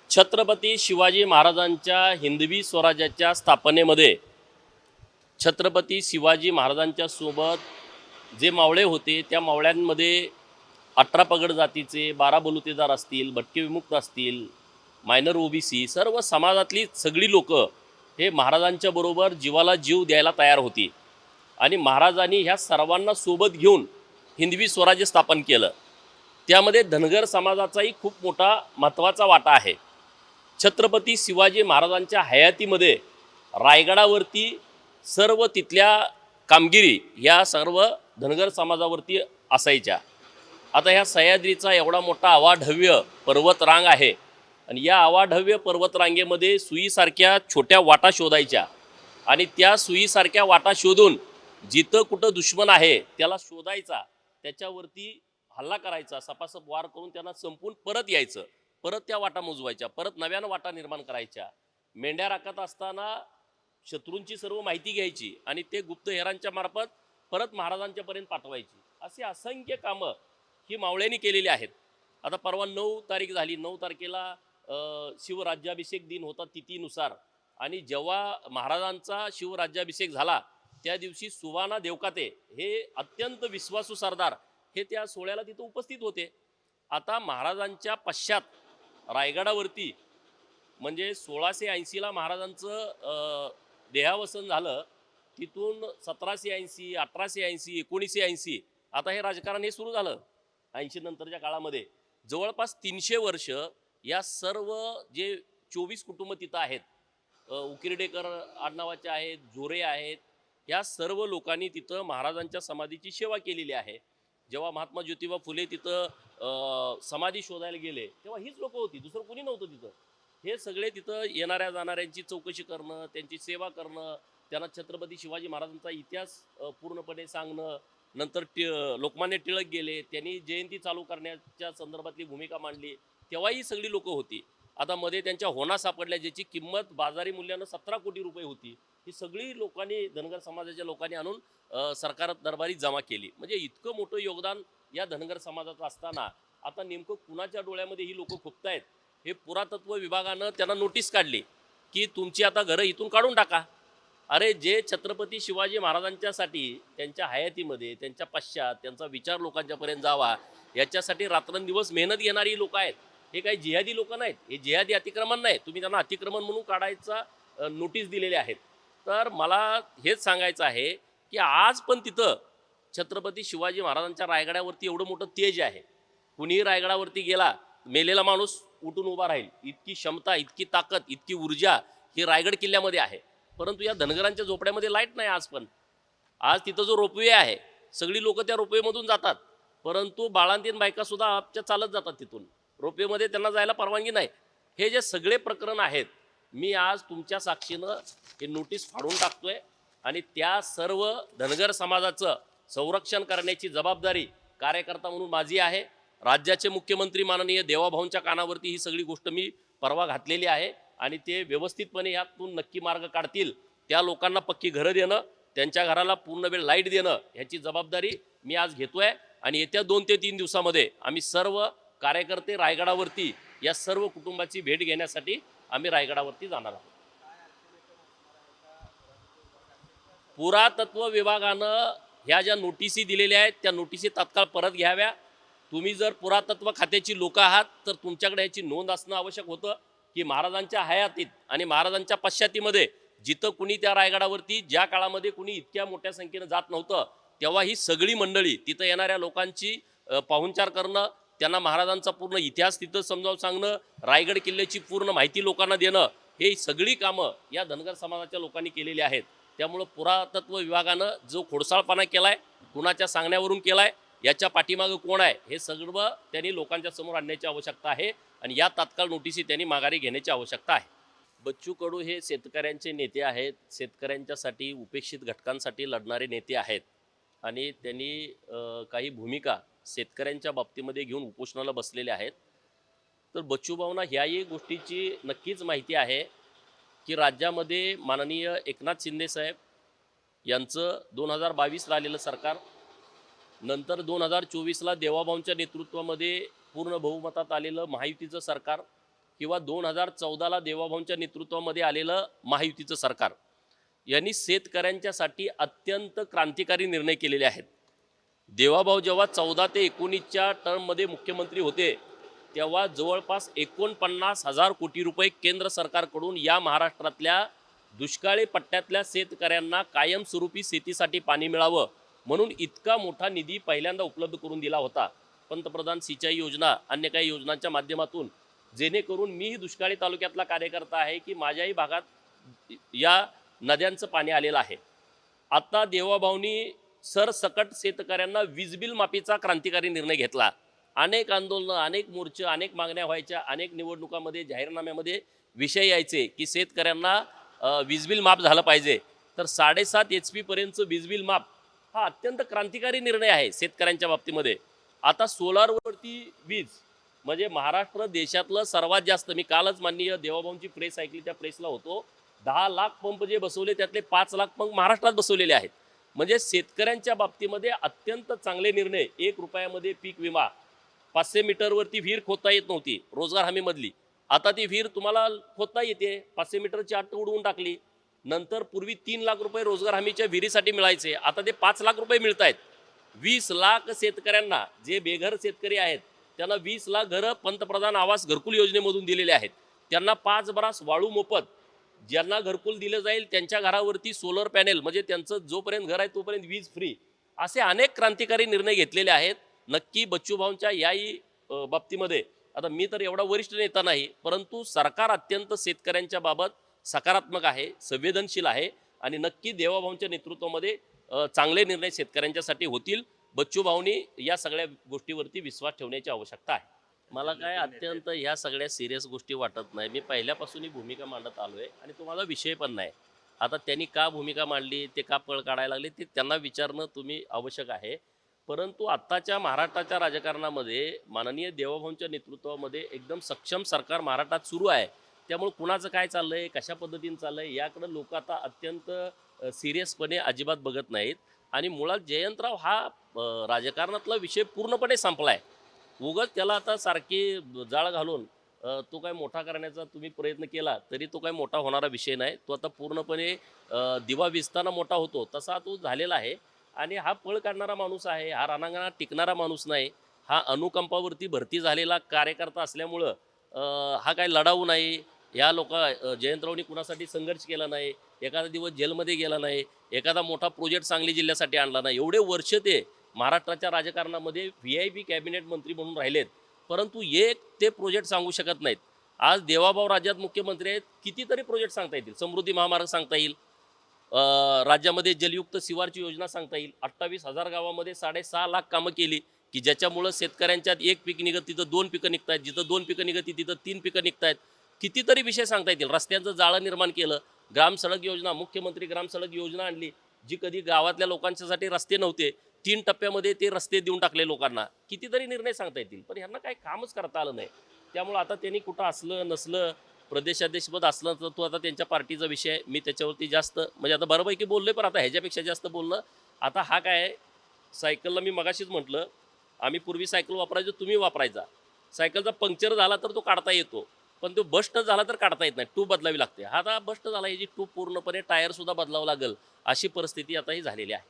छत्रपती शिवाजी महाराजांच्या हिंदवी स्वराज्याच्या स्थापनेमध्ये छत्रपती शिवाजी महाराजांच्या सोबत जे मावळे होते त्या मावळ्यांमध्ये 18 पगड जातीचे, 12 बलुतेदार असतील, भटके विमुक्त असतील, मायनर ओबीसी सर्व समाजातली सगळी लोक हे महाराजांच्या बरोबर जीवाला जीव द्यायला तयार होती आणि महाराजांनी ह्या सर्वांना सोबत घेऊन हिंदवी स्वराज्य स्थापन केलं। त्यामध्ये धनगर समाजाचाही खूप मोठा महत्त्वाचा वाटा आहे। छत्रपती शिवाजी महाराजांच्या हयातीमध्ये रायगडावरती सर्व तिथल्या कामगिरी या सर्व धनगर समाजावरती असायच्या। आता ह्या सह्याद्रीचा एवढा मोठा अवाढव्य पर्वतरांग आहे आणि या अवाढव्य पर्वतरांगेमध्ये सुईसारख्या छोट्या वाटा शोधायच्या आणि त्या सुईसारख्या वाटा शोधून जिथं कुठं दुश्मन आहे त्याला शोधायचा, त्याच्यावरती हल्ला करायचा, सपासप वार करून त्यांना संपून परत यायचं, परत त्या वाटा मोजवायच्या, परत नव्यानं वाटा निर्माण करायच्या। मेंढ्या राखत असताना शत्रूंची सर्व माहिती घ्यायची आणि ते गुप्तहेरांच्या मार्फत परत महाराजांच्यापर्यंत पाठवायची। असे असंख्य कामं ही मावळ्यांनी केलेली आहेत। आता परवा 9 तारीख झाली, 9 तारखेला शिवराज्याभिषेक दिन होता तिथीनुसार आणि जेव्हा महाराजांचा शिवराज्याभिषेक झाला त्या दिवशी सुवाना देवकाते हे अत्यंत विश्वासू सरदार हे त्या सोहळ्याला तिथं उपस्थित होते। आता महाराजांच्या पश्चात रायगडावरती म्हणजे 1680ला महाराजांचं देहावसन झालं, तिथून 1780, 1880, 1980 आता हे राजकारण हे सुरू झालं। 80 नंतरच्या काळामध्ये जवळपास 300 वर्ष या सर्व जे 24 कुटुंब तिथं आहेत, उकिरडेकर आडनावाचे आहेत, जोरे आहेत, या सर्व लोकांनी तिथं महाराजांच्या समाधीची सेवा केलेली आहे। जेव्हा महात्मा ज्योतिबा फुले तिथं समाधी शोधायला गेले तेव्हा हीच लोक होती, दुसरं कोणी नव्हतं तिथं। हे सगळे तिथं येणाऱ्या जाणाऱ्यांची चौकशी करणं, त्यांची सेवा करणं, त्यांना छत्रपती शिवाजी महाराजांचा इतिहास पूर्णपणे सांगणं। नंतर लोकमान्य टिळक गेले, त्यांनी जयंती चालू करण्याच्या संदर्भातली भूमिका मांडली, तेव्हाही सगळी लोक होती। आता मध्ये त्यांच्या होना सापडल्या ज्याची किंमत बाजारी मूल्यानं 17 कोटी रुपये होती, ही सगळी लोकांनी धनगर समाजाच्या लोकांनी आणून सरकार दरबारी जमा केली। म्हणजे इतकं मोठं योगदान या धनगर समाजाचं असताना आता नेमकं कुणाच्या डोळ्यामध्ये ही लोक खुपतायत हे पुरातत्व विभागानं त्यांना नोटीस काढली की तुमची आता घरं इथून काढून टाका। अरे जे छत्रपती शिवाजी महाराजांच्यासाठी त्यांच्या हयातीमध्ये त्यांच्या पश्चात त्यांचा विचार लोकांच्यापर्यंत जावा याच्यासाठी रात्रंदिवस मेहनत घेणारी लोक आहेत, हे काही जिहादी लोक नाहीत, हे जिहादी अतिक्रमण नाही, तुम्ही त्यांना अतिक्रमण म्हणून काढायचा नोटीस दिलेले आहेत। तर मला हेच सांगायचं आहे की आज पण तिथं छत्रपती शिवाजी महाराजांच्या रायगडावरती एवढं मोठं तेज आहे, कुणीही रायगडावरती गेला मेलेला माणूस उठून उभा राहील, इतकी क्षमता, इतकी ताकद, इतकी ऊर्जा ही रायगड किल्ल्यामध्ये आहे। परंतु या धनगरांच्या झोपड्यामध्ये लाईट नाही आज पण। आज तिथं जो रोपवे आहे सगळी लोक त्या रोपवेमधून जातात, परंतु बाळांतीन बायका सुद्धा आपच्या चालत जातात तिथून, रोपवेमध्ये त्यांना जायला परवानगी नाही। हे जे सगळे प्रकरण आहेत मी आज तुमच्या साक्षीनं हे नोटीस फाडून टाकतोय आणि त्या सर्व धनगर समाजाचं संरक्षण करण्याची जबाबदारी कार्यकर्ता म्हणून माझी आहे। राज्याचे मुख्यमंत्री माननीय देवाभाऊंच्या कानावरती ही सगळी गोष्ट मी परवा घातलेली आहे आणि ते व्यवस्थितपणे यातून नक्की मार्ग काढतील। त्या लोकांना पक्की घरं देणं, त्यांच्या घराला पूर्ण वेळ लाईट देणं ह्याची जबाबदारी मी आज घेतोय आणि येत्या 2 ते 3 दिवसामध्ये आम्ही सर्व कार्यकर्ते रायगडावरती या सर्व कुटुंबाची भेट घेण्यासाठी आम्ही रायगडावरती जाणार आहोत। पुरातत्व विभागानं ह्या ज्या नोटिसी दिलेल्या आहेत त्या नोटिसी तात्काळ परत घ्याव्या। तुम्ही जर पुरातत्व खात्याची लोक आहात तर तुमच्याकडे याची नोंद असणं आवश्यक होतं की महाराजांच्या हयातीत आणि महाराजांच्या पश्चातीमध्ये जिथं कुणी त्या रायगडावरती ज्या काळामध्ये कुणी इतक्या मोठ्या संख्येनं जात नव्हतं तेव्हा ही सगळी मंडळी तिथं येणाऱ्या लोकांची पाहुणचार करणं, त्यांना महाराजांचा पूर्ण इतिहास तिथं समजावून सांगणं, रायगड किल्ल्याची पूर्ण माहिती लोकांना देणं, हे सगळी कामं या धनगर समाजाच्या लोकांनी केलेली आहेत। त्यामुळं पुरातत्व विभागानं जो खोडसाळपणा केलाय, कुणाच्या सांगण्यावरून केलाय, याच्या पाठीमागं कोण आहे हे सर्व त्यांनी लोकांच्या समोर आणण्याची आवश्यकता आहे आणि या तात्काळ नोटिसी त्यांनी माघारी घेण्याची आवश्यकता आहे। बच्चू कडू हे शेतकऱ्यांचे नेते आहेत, शेतकऱ्यांच्यासाठी उपेक्षित घटकांसाठी लढणारे नेते आहेत आणि त्यांनी काही भूमिका शेतकऱ्यांच्या बाबतीमध्ये घेऊन उपोषणाला बसलेले आहेत। तर बच्चूभाऊंना ह्याही गोष्टीची नक्कीच माहिती आहे की राज्यामध्ये माननीय एकनाथ शिंदे साहेब यांचं 2022ला आलेलं सरकार, नंतर 2024ला देवाभाऊंच्या नेतृत्वामध्ये पूर्ण बहुमतात आलेलं महायुतीचं सरकार, किंवा 2014ला देवाभाऊंच्या नेतृत्वामध्ये आलेलं महायुतीचं सरकार यांनी शेतकऱ्यांच्यासाठी अत्यंत क्रांतिकारी निर्णय केलेले आहेत. देवाभाऊ जेव्हा 14 ते 19च्या टर्ममध्ये मुख्यमंत्री होते तेव्हा जवळपास 49,000 कोटी रुपये केंद्र सरकारकडून या महाराष्ट्रातल्या दुष्काळी पट्ट्यातल्या शेतकऱ्यांना कायमस्वरूपी शेतीसाठी पाणी मिळावं म्हणून इतका मोठा निधी पहिल्यांदा उपलब्ध करून दिला होता. पंतप्रधान सिंचाई योजना, अन्य काही योजनांच्या माध्यमातून, जेणेकरून मीही दुष्काळी तालुक्यातला कार्यकर्ता आहे की माझ्याही भागात या नद्यांचं पाणी आलेलं आहे. आता देवाभाऊंनी सरसकट शेतकऱ्यांना वीज बिल माफीचा क्रांतिकारी निर्णय घेतला. अनेक आंदोलनं, अनेक मोर्चे, अनेक मागण्या व्हायच्या, अनेक निवडणुकामध्ये जाहीरनाम्यामध्ये विषय यायचे की शेतकऱ्यांना वीज बिल माफ झालं पाहिजे. तर 7.5 HP पर्यंतचं वीज बिल माफ हा अत्यंत क्रांतिकारी निर्णय आहे शेतकऱ्यांच्या बाबतीमध्ये. आता सोलारवरती वीज म्हणजे महाराष्ट्र देशातलं सर्वात जास्त, मी कालच माननीय देवाभाऊंची प्रेस ऐकली, त्या प्रेसला होतो, 10 लाख पंप जे बसवले त्यातले 5 लाख पंप महाराष्ट्रात बसवलेले आहेत. म्हणजे शेतकऱ्यांच्या बाबतीमध्ये अत्यंत चांगले निर्णय. 1 रुपयामध्ये पीक विमा, 500 मीटरवरती विहीर खोदता येत नव्हती रोजगार हमीमधली, आता ती विहीर तुम्हाला खोदता येते. 500 मीटरची अट उडवून टाकली. नंतर पूर्वी 3 लाख रुपये रोजगार हमीच्या विहिरीसाठी मिळायचे, आता ते 5 लाख रुपये मिळत आहेत. 20 लाख शेतकऱ्यांना, जे बेघर शेतकरी आहेत त्यांना 20 लाख घरं पंतप्रधान आवास घरकुल योजनेमधून दिलेले आहेत. त्यांना 5 बरास वाळू मोफत, ज्यांना घरकुल दिलं जाईल त्यांच्या घरावरती सोलर पॅनेल, म्हणजे त्यांचं जोपर्यंत घर आहे तोपर्यंत वीज फ्री. असे अनेक क्रांतिकारी निर्णय घेतलेले आहेत. नक्की बच्चूभाऊंच्या याही बाबतीमध्ये, आता मी तर एवढा वरिष्ठ नेता नाही, परंतु सरकार अत्यंत शेतकऱ्यांच्या बाबत सकारात्मक आहे, संवेदनशील आहे आणि नक्की देवाभाऊंच्या नेतृत्वामध्ये चांगले निर्णय शेतकऱ्यांच्यासाठी होतील. बच्चूभाऊंनी या सगळ्या गोष्टीवरती विश्वास ठेवण्याची आवश्यकता आहे. मला काय अत्यंत ह्या सगळ्या सिरियस गोष्टी वाटत नाही. मी पहिल्यापासून ही भूमिका मांडत आलो आहे आणि तुम्हाला विषय पण नाही. आता त्यांनी का भूमिका मांडली, ते का पळ काढायला लागले, ते त्यांना विचारणं तुम्ही आवश्यक आहे. परंतु आत्ताच्या महाराष्ट्राच्या राजकारणामध्ये माननीय देवाभाऊंच्या नेतृत्वामध्ये एकदम सक्षम सरकार महाराष्ट्रात सुरू आहे. त्यामुळे कुणाचं काय चाललं आहे, कशा पद्धतीने चाललं आहे, याकडं लोक आता अत्यंत सिरियसपणे अजिबात बघत नाहीत. आणि मुळात जयंतराव हा राजकारणातला विषय पूर्णपणे संपला आहे. उगाच त्याला आता सारखी जाळ घालून तो काय मोठा करण्याचा तुम्ही प्रयत्न केला तरी तो काय मोठा होणारा विषय नाही. तो आता पूर्णपणे दिवा विजताना मोठा होतो तसा तो झालेला आहे. आणि हा पळ काढणारा माणूस आहे, हा रणांगणात टिकणारा माणूस नाही. हा अनुकंपावरती भरती झालेला कार्यकर्ता असल्यामुळं हा काय लढाऊ नाही. या जयंतरावनी कुणासाठी संघर्ष केला नाही, एखादा दिवस जेलमध्ये गेला नाही, एखादा मोठा प्रोजेक्ट सांगली जिल्ह्यासाठी आणला नाही. एवढे वर्ष ते महाराष्ट्राच्या राजकारणामध्ये VIP कॅबिनेट मंत्री म्हणून राहिलेत, परंतु एक ते प्रोजेक्ट सांगू शकत नाहीत. आज देवाभाऊ राज्यात मुख्यमंत्री आहेत, कितीतरी प्रोजेक्ट सांगता येतील. समृद्धी महामार्ग सांगता येईल, राज्यामध्ये जलयुक्त शिवारची योजना सांगता येईल. 28,000 गावामध्ये 6.5 लाख कामं केली की ज्याच्यामुळं शेतकऱ्यांच्यात एक पीक निघत तिथं 2 पिकं निघत आहेत, जिथं 2 पिकं निघत तिथं 3 पिकं निघत आहेत. कितीतरी विषय सांगता येतील. रस्त्यांचं जाळं निर्माण केलं, ग्रामसडक योजना, मुख्यमंत्री ग्रामसडक योजना आणली, जी कधी गावातल्या लोकांच्यासाठी रस्ते नव्हते, 3 टप्प्यामध्ये ते रस्ते देऊन टाकले लोकांना. कितीतरी निर्णय सांगता येतील, पण ह्यांना काही कामच करता आलं नाही. त्यामुळे आता त्यांनी कुठं असलं नसलं, प्रदेशाध्यक्षपद असलं तर तो आता त्यांच्या पार्टीचा विषय आहे. मी त्याच्यावरती जास्त म्हणजे आता बऱ्यापैकी बोललोय, पण आता ह्याच्यापेक्षा जास्त बोलणं आता हा काय आहे. सायकलला मी मगाशीच म्हटलं, आम्ही पूर्वी सायकल वापरायचो, तुम्ही वापरायचा. सायकलचा पंक्चर झाला तर तो काढता येतो, पण तो बस्ट झाला तर काढता येत नाही, ट्यूब बदलावी लागते. हा आता बस्ट झाला, याची ट्यूब पूर्णपणे टायरसुद्धा बदलावं लागेल, अशी परिस्थिती आता ही झालेली आहे.